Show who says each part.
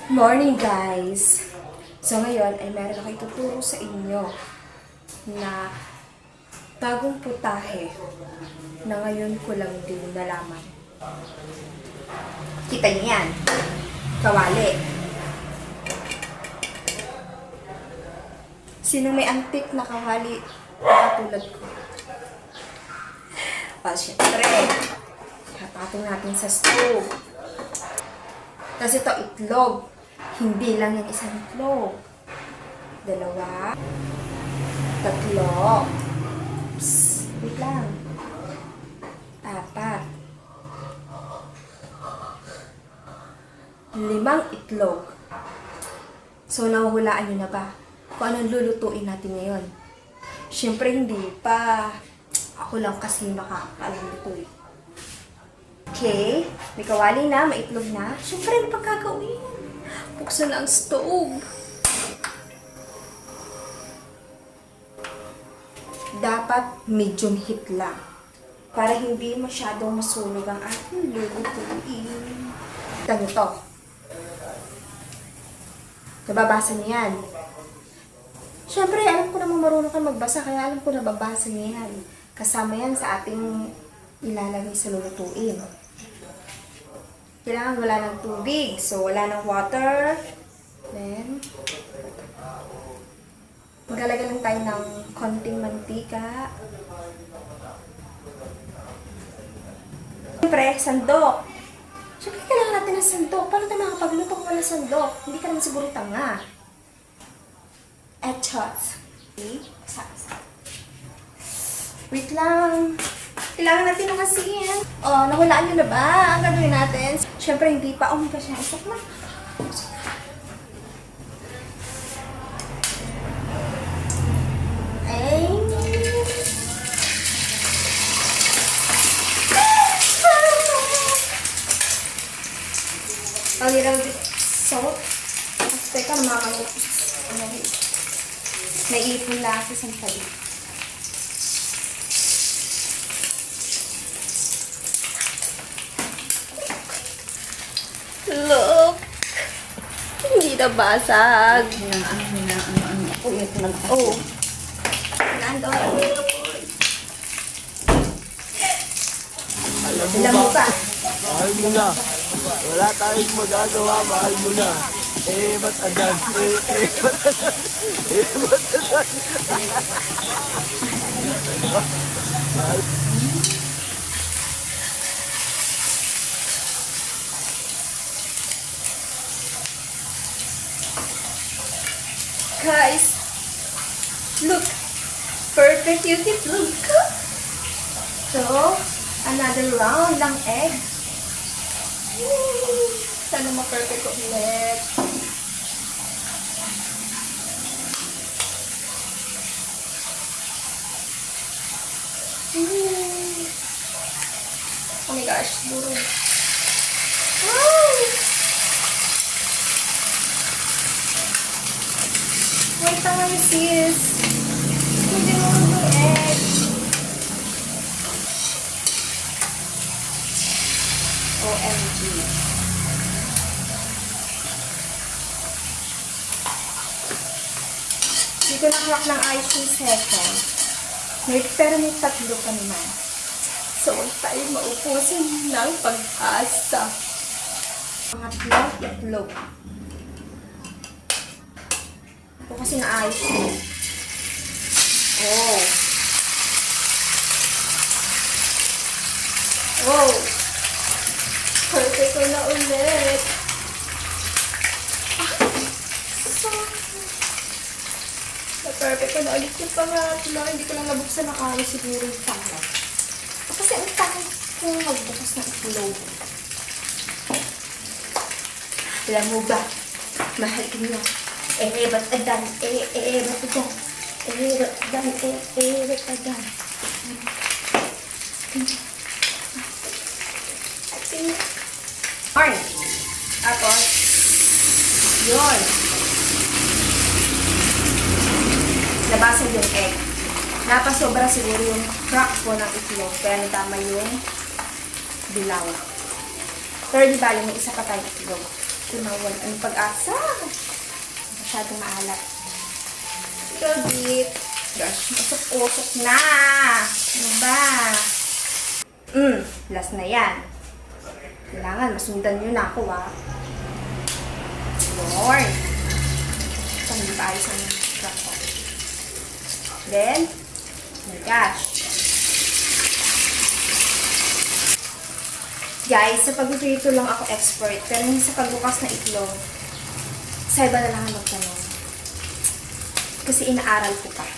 Speaker 1: Morning guys! So ngayon ay meron ako ituturo sa inyo na bagong putahe na ngayon ko lang din nalaman. Kita niyo yan? Kawali. Sino may antik na kawali na katulad ko? Siyempre, hatapin natin sa stove. Tapos ito, itlog. Hindi lang yan isang itlog. 2, 3. Psst, wait lang. 4. 5 itlog. So, nahuhulaan nyo na ba kung anong lulutuin natin ngayon? Siyempre, hindi pa. Ako lang kasi makakaalam nito eh. Okay, may kawali na, may itlog na. Siyempre, ano pang gagawin? Buksan na ang stove. Dapat medium heat lang. Para hindi masyadong masunog ang ating lulutuin. Ito to. Nababasa niyo yan. Siyempre, alam ko naman marunong ka magbasa, kaya alam ko nababasa niyo yan. Kasama yan sa ating ilalagay sa lulutuin. Kailangan wala ng tubig. So, wala ng water. Then, maglalagay lang tayo ng konting mantika. Siyempre, sandok. Siyempre, kailangan natin ng sandok. Paano tayo makapagluto kung wala sandok? Hindi ka naman siguro tanga. Shots. Okay? Wait lang. Kailangan natin ng asin. Oh, nahulaan nyo na ba? Ang gagawin natin. Siyempre, hindi pa. Oh my gosh, isok na. Ay. A little bit salt. Teka, namakamit. May ipon lang sa sampali. Look! Hindi na basag. Oh. Nando.
Speaker 2: Alam mo ba? Mahal mo na. Wala tayong magagawa, mahal mo na. Ba't agad? Ba't agad?
Speaker 1: Guys, look. Perfect yung itlog ko. So, another round ng egg. Sana ma-perfect ko ulit. Oh my gosh, duro. Wow! Wait, tama yung sis. Hindi mo yung egg. OMG. Hindi ko na-crack ng ice yung second. Pero may 3 pa naman. So, huwag tayo maupusin ng pag-asa. Pangatlong itlog. Ito kasi na-ayos mo. Oh. Oh. Perfect ko na ulit. Na-perfect ko na ulit yung pangatlo. Hindi ko lang nabuksan ng araw siguro yung pangat. Kasi ang takot kong magbukas ng itlog. Alam mo ba? Mahal ko niya. Ba't adan? Ba't adan? Ba't adan? Ba't adan? Corn. Tapos, yun. Nabasag yung egg. Napasobra siguro yung crack po ng itlog. Kaya natama yung dilaw. Pero di bali, may isa pa tayong itlog. Ito na wala ang pag-asa. Masyadong maalat. Gagit. Gosh, usok-usok na. Ano ba? Last na yan. Kailangan, masundan nyo na ako, Lord. Ito, hindi pa ayos ang truck ko. Then, oh my gosh. Guys, sa pagpiprito lang ako expert. Pero hindi sa pagbukas na itlog. Sa iba na lang ang magtanong. Kasi inaaral ko pa.